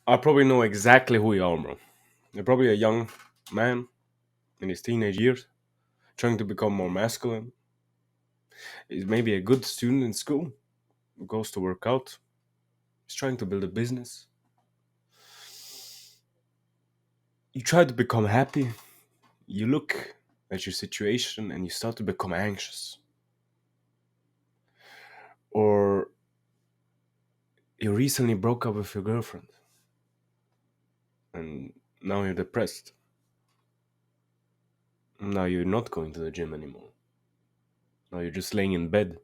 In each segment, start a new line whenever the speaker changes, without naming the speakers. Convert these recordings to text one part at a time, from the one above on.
I probably know exactly who you are, bro. You're probably a young man in his teenage years trying to become more masculine. He's maybe a good student in school, goes to work out, he's trying to build a business. You try to become happy, you look at your situation and you start to become anxious. Or you recently broke up with your girlfriend and now you're depressed. Now you're not going to the gym anymore. Now you're just laying in bed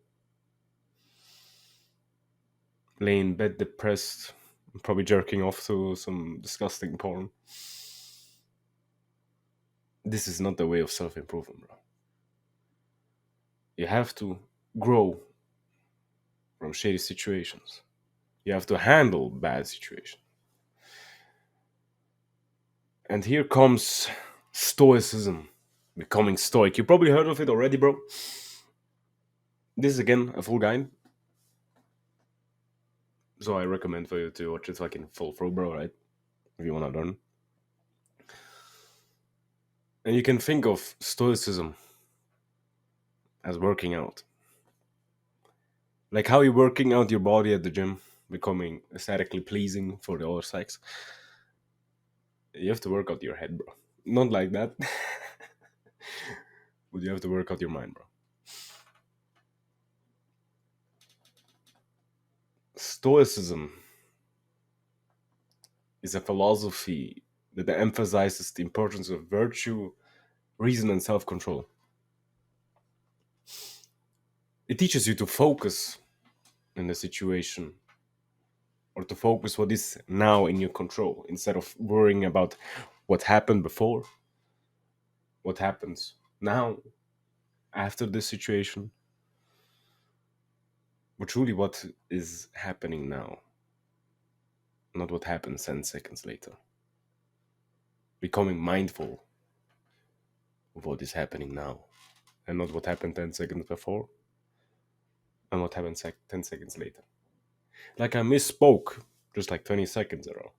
depressed, probably jerking off to some disgusting porn. This is not the way of self improvement, bro. You have to grow from shady situations. You have to handle bad situations. And here comes Stoicism, becoming stoic. You probably heard of it already, bro. This is again a full guide, so I recommend for you to watch it fucking full through, bro. Right? If you wanna learn, and you can think of Stoicism as working out, like how you're working out your body at the gym, becoming aesthetically pleasing for the other sex. You have to work out your head, bro. Not like that, but you have to work out your mind, bro. Stoicism is a philosophy that emphasizes the importance of virtue, reason, and self control. It teaches you to focus in the situation or to focus what is now in your control instead of worrying about what happened before, what happens now after this situation, but truly what is happening now, not what happens 10 seconds later. Becoming mindful of what is happening now and not what happened 10 seconds before and what happened 10 seconds later. Like I misspoke just like 20 seconds ago.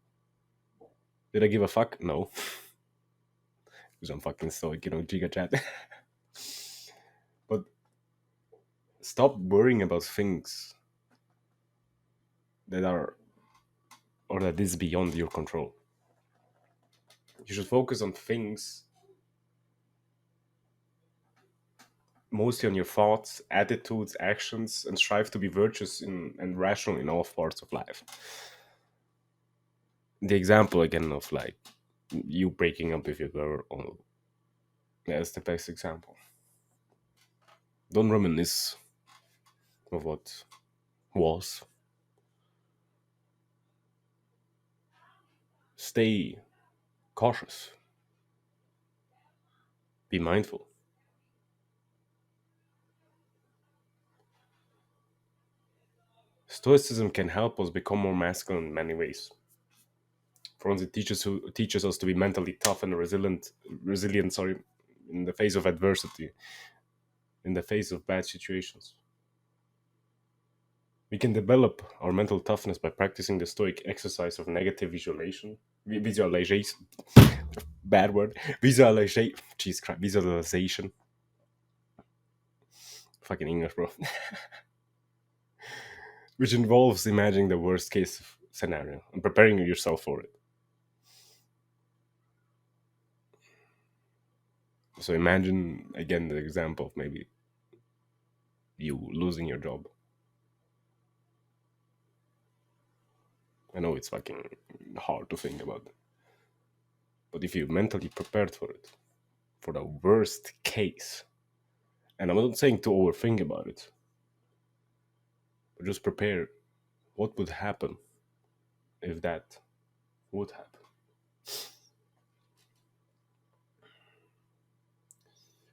Did I give a fuck? No. Because I'm fucking stoic, giga chat. But stop worrying about things that are or that is beyond your control. You should focus on things mostly on your thoughts, attitudes, actions, and strive to be virtuous and rational in all parts of life. The example again of like you breaking up with your girl, that's the best example. Don't reminisce of what was. Stay cautious. Be mindful. Stoicism can help us become more masculine in many ways. For instance, it teaches us to be mentally tough and resilient. Sorry, in the face of adversity, in the face of bad situations. We can develop our mental toughness by practicing the Stoic exercise of negative visualization. Bad word. Visualization. Jeez Christ. Visualization. Fucking English, bro. Which involves imagining the worst case scenario and preparing yourself for it. So imagine again the example of maybe you losing your job. I know it's fucking hard to think about, but if you mentally prepared for it, for the worst case, and I'm not saying to overthink about it, but just prepare what would happen if that would happen.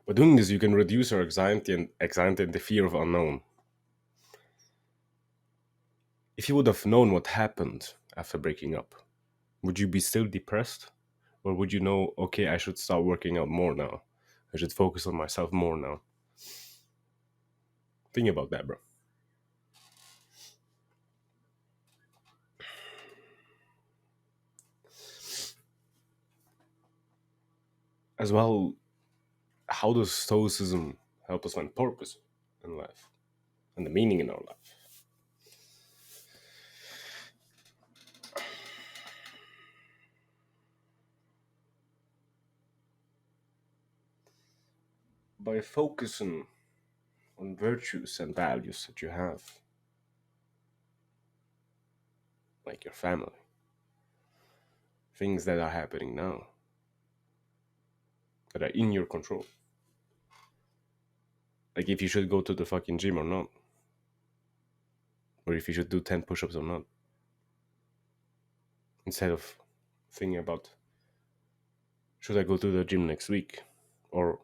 By doing this, you can reduce your anxiety and the fear of unknown. If you would have known what happened after breaking up, would you be still depressed? Or would you know, okay, I should start working out more now? I should focus on myself more now. Think about that, bro. As well, how does Stoicism help us find purpose in life and the meaning in our life? By focusing on virtues and values that you have, like your family, things that are happening now, that are in your control. Like if you should go to the fucking gym or not, or if you should do 10 push ups or not, instead of thinking about, should I go to the gym next week? Or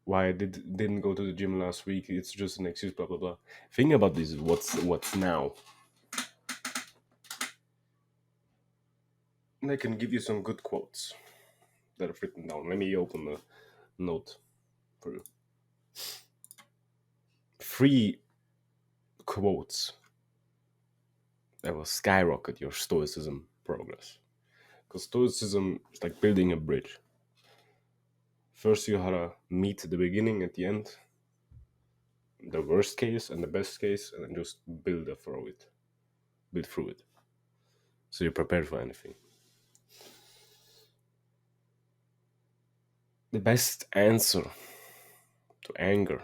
why I didn't go to the gym last week, it's just an excuse, blah, blah, blah. Think about this, what's now. And I can give you some good quotes that I've written down. Let me open the note for you. 3 quotes that will skyrocket your Stoicism progress. Because Stoicism is like building a bridge. First, you gotta meet the beginning at the end, the worst case and the best case, and then just build through it. So you're prepared for anything. The best answer to anger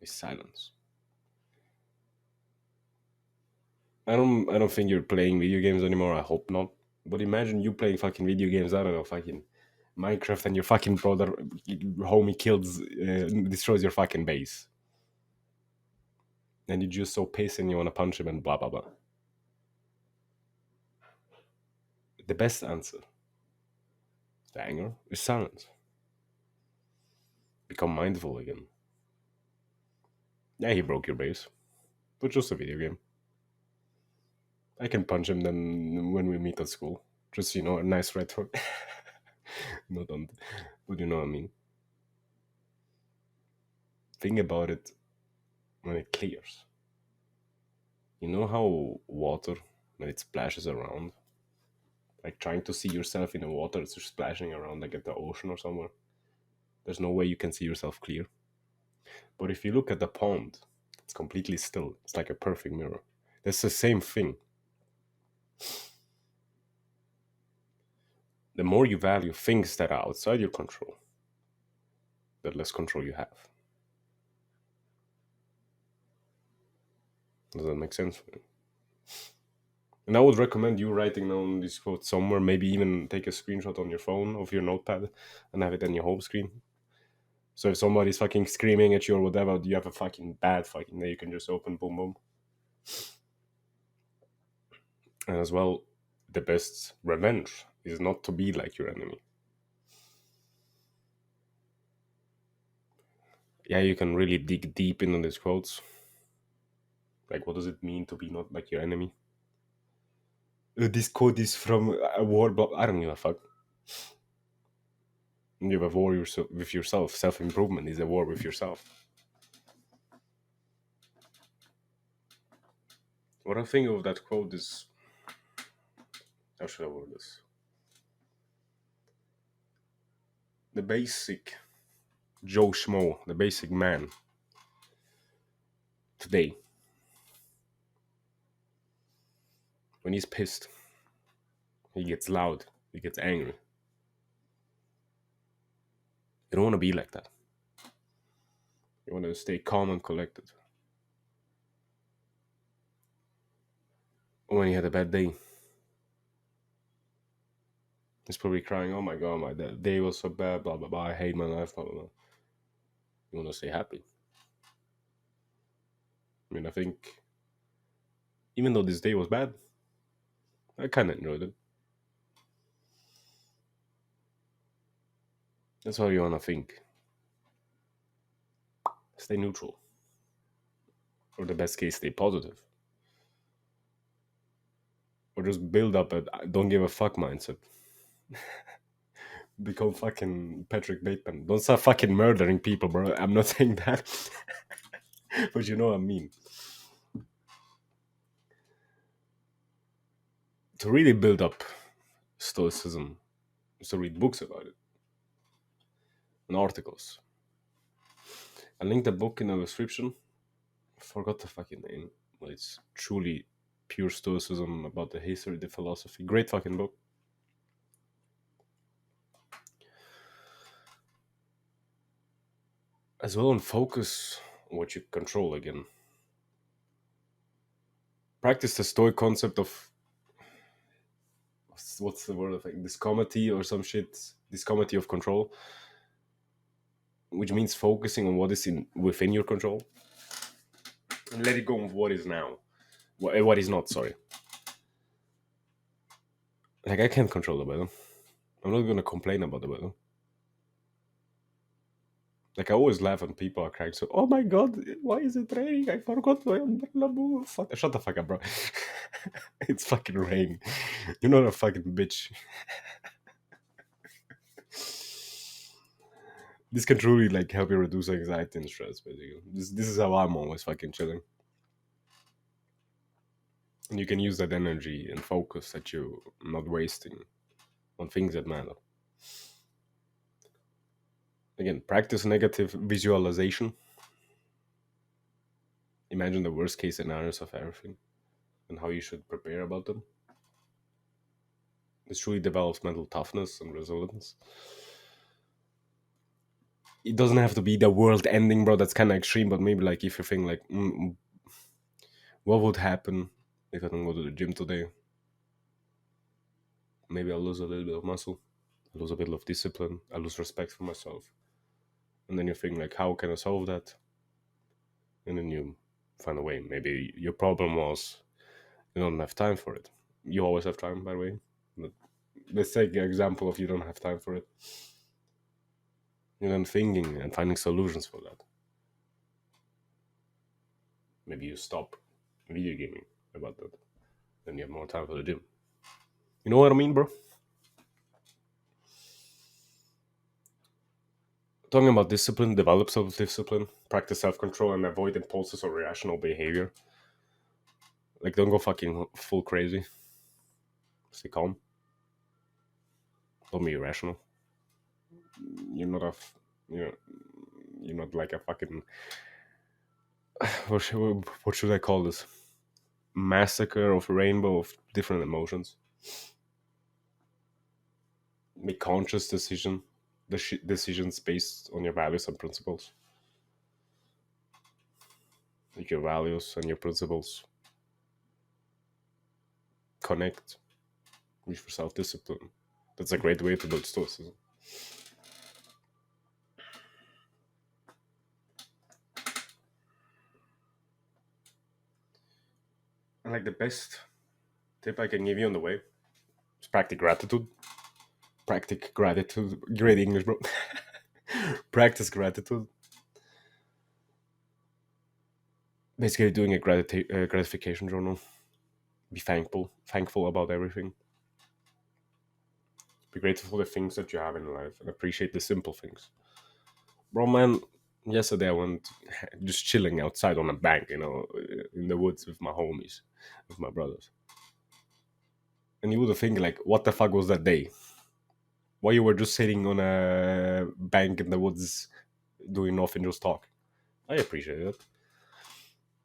is silence. I don't think you're playing video games anymore. I hope not. But imagine you playing fucking video games. I don't know, fucking Minecraft, and your fucking brother, homie, destroys your fucking base, and you're just so pissed and you want to punch him and blah blah blah. The best answer to anger is silence. Become mindful again. Yeah, he broke your base, but just a video game. I can punch him then when we meet at school. Just, a nice red hook. No, don't. But you know what I mean. Think about it when it clears. You know how water, when it splashes around, like trying to see yourself in the water, it's just splashing around like at the ocean or somewhere. There's no way you can see yourself clear. But if you look at the pond, it's completely still. It's like a perfect mirror. That's the same thing. The more you value things that are outside your control, the less control you have. Does that make sense for you? And I would recommend you writing down these quotes somewhere, maybe even take a screenshot on your phone of your notepad and have it on your home screen. So if somebody's fucking screaming at you or whatever, you have a fucking bad fucking day, you can just open, boom, boom. And as well, the best revenge is not to be like your enemy. Yeah, you can really dig deep into these quotes. Like, what does it mean to be not like your enemy? This quote is from a war, but I don't give a fuck. You have a war with yourself. Self-improvement is a war with yourself. What I think of that quote is, how should I word this? The basic Joe Schmo, the basic man today, when he's pissed, he gets loud, he gets angry. You don't want to be like that. You want to stay calm and collected. When he had a bad day, he's probably crying, oh my god, my day was so bad, blah blah blah, I hate my life, blah blah blah. You want to stay happy. I mean, I think, even though this day was bad, I kind of enjoyed it. That's how you want to think. Stay neutral. Or the best case, stay positive. Or just build up a don't give a fuck mindset. Become fucking Patrick Bateman. Don't start fucking murdering people, bro. I'm not saying that. But you know what I mean. To really build up Stoicism, So read books about it and articles. I linked the book in the description. I forgot the fucking name, but it's truly pure Stoicism about the history, the philosophy. Great fucking book. As well, and focus on what you control again. Practice the Stoic concept of what's the word of like discomity or some shit. Discomity of control, which means focusing on what is in within your control and let it go of what is now, what is not. Sorry, like I can't control the weather. I'm not gonna complain about the weather. Like I always laugh when people are crying. So, oh my god, why is it raining? I forgot my umbrella. Shut the fuck up, bro. It's fucking rain. You're not a fucking bitch. This can truly like help you reduce anxiety and stress. Basically, this is how I'm always fucking chilling. And you can use that energy and focus that you're not wasting on things that matter. Again, practice negative visualization. Imagine the worst case scenarios of everything and how you should prepare about them. This truly develops mental toughness and resilience. It doesn't have to be the world ending, bro. That's kind of extreme, but maybe like if you think like, what would happen if I don't go to the gym today? Maybe I'll lose a little bit of muscle, I lose a bit of discipline, I lose respect for myself. And then you think like, how can I solve that? And then you find a way. Maybe your problem was you don't have time for it. You always have time, by the way. But let's take the example of you don't have time for it. You're then thinking and finding solutions for that. Maybe you stop video gaming about that. Then you have more time for the gym. You know what I mean, bro? Talking about discipline, develop self-discipline, practice self-control, and avoid impulses or irrational behavior. Like, don't go fucking full crazy. Stay calm. Don't be irrational. You're not you're not like a fucking what should I call this? Massacre of a rainbow of different emotions. Make conscious decisions based on your values and principles. Like your values and your principles connect with your self-discipline. That's a great way to build stoicism. And like the best tip I can give you on the way is practice gratitude. Practice gratitude. Great English, bro. Practice gratitude. Basically, doing a gratification journal. Be thankful about everything. Be grateful for the things that you have in life and appreciate the simple things. Bro, man, yesterday I went just chilling outside on a bank, in the woods with my homies, with my brothers. And you would think, like, what the fuck was that day? Why you were just sitting on a bank in the woods doing nothing, just talking? I appreciate it.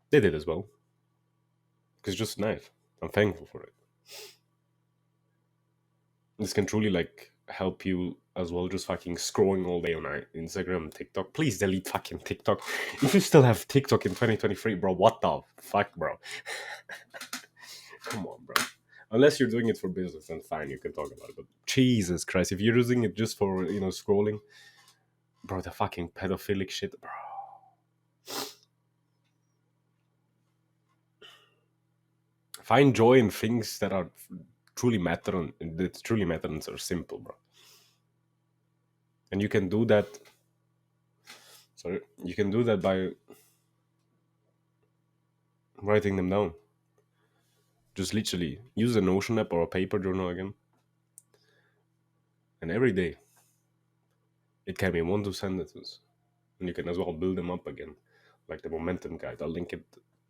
They did as well. Because it's just nice. I'm thankful for it. This can truly, like, help you as well, just fucking scrolling all day on Instagram and TikTok. Please delete fucking TikTok. If you still have TikTok in 2023, bro, what the fuck, bro? Come on, bro. Unless you're doing it for business, then fine, you can talk about it. But Jesus Christ, if you're using it just for, scrolling, bro, the fucking pedophilic shit, bro. Find joy in things that are truly matter and are simple, bro. And you can do that. Sorry, you can do that by writing them down. Just literally use a Notion app or a paper journal again. And every day, it can be 1 to 2 sentences. And you can as well build them up again. Like the momentum guide. I'll link it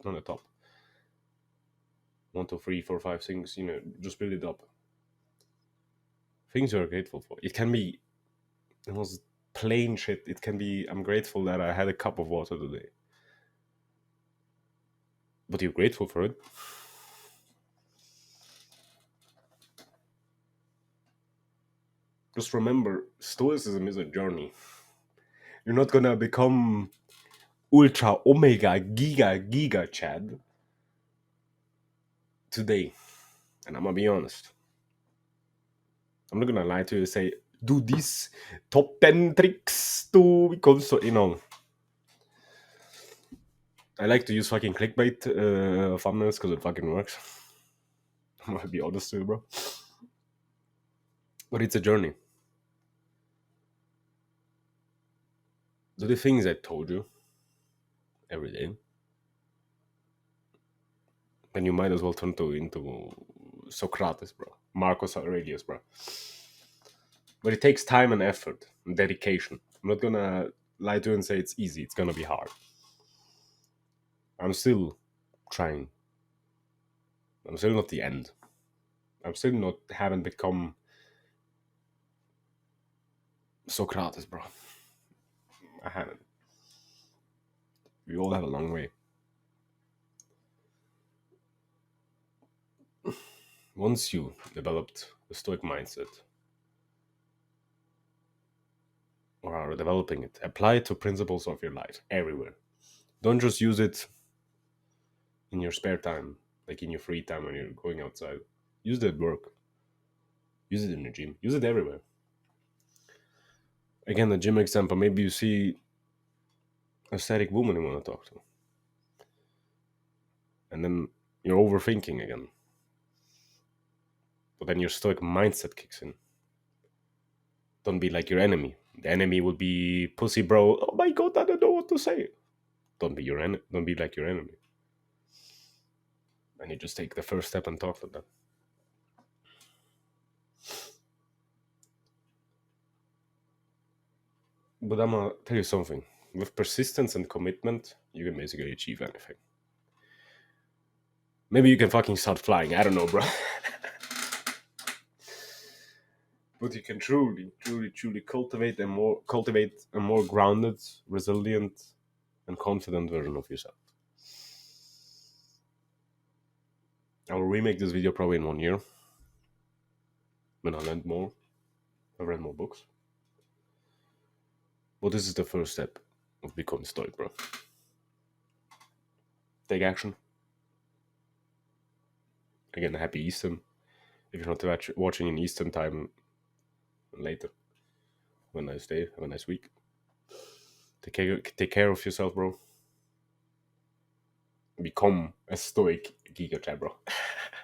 on the top. 1, 2, 3, 4, 5 things, just build it up. Things you're grateful for. It can be the most plain shit. It can be, I'm grateful that I had a cup of water today. But you're grateful for it. Just remember, Stoicism is a journey. You're not gonna become ultra omega giga Chad today. And I'm gonna be honest. I'm not gonna lie to you and say, do these top 10 tricks to become so, I like to use fucking clickbait thumbnails because it fucking works. I'm gonna be honest with you, bro. But it's a journey. Do the things I told you every day, then you might as well turn into Socrates, bro. Marcus Aurelius, bro. But it takes time and effort and dedication. I'm not gonna lie to you and say it's easy. It's gonna be hard. I'm still trying. I'm still not the end. I'm still not, haven't become Socrates, bro. I haven't. We all have a long way. Once you developed the Stoic mindset, or are developing it, apply it to principles of your life everywhere. Don't just use it in your spare time, like in your free time when you're going outside. Use it at work. Use it in the gym. Use it everywhere. Again, the gym example, maybe you see a static woman you want to talk to. And then you're overthinking again. But then your Stoic mindset kicks in. Don't be like your enemy. The enemy will be pussy, bro. Oh my god, I don't know what to say. Don't be your enemy. Don't be like your enemy. And you just take the first step and talk to them. But I'm gonna tell you something. With persistence and commitment, you can basically achieve anything. Maybe you can fucking start flying. I don't know, bro. But you can truly cultivate a more grounded, resilient, and confident version of yourself. I will remake this video probably in 1 year when I learned more. I read more books. But this is the first step of becoming stoic, bro. Take action. Again, happy Easter. If you're not watching in Eastern time later, have a nice day, have a nice week. Take care of yourself, bro. Become a stoic giga chat, bro.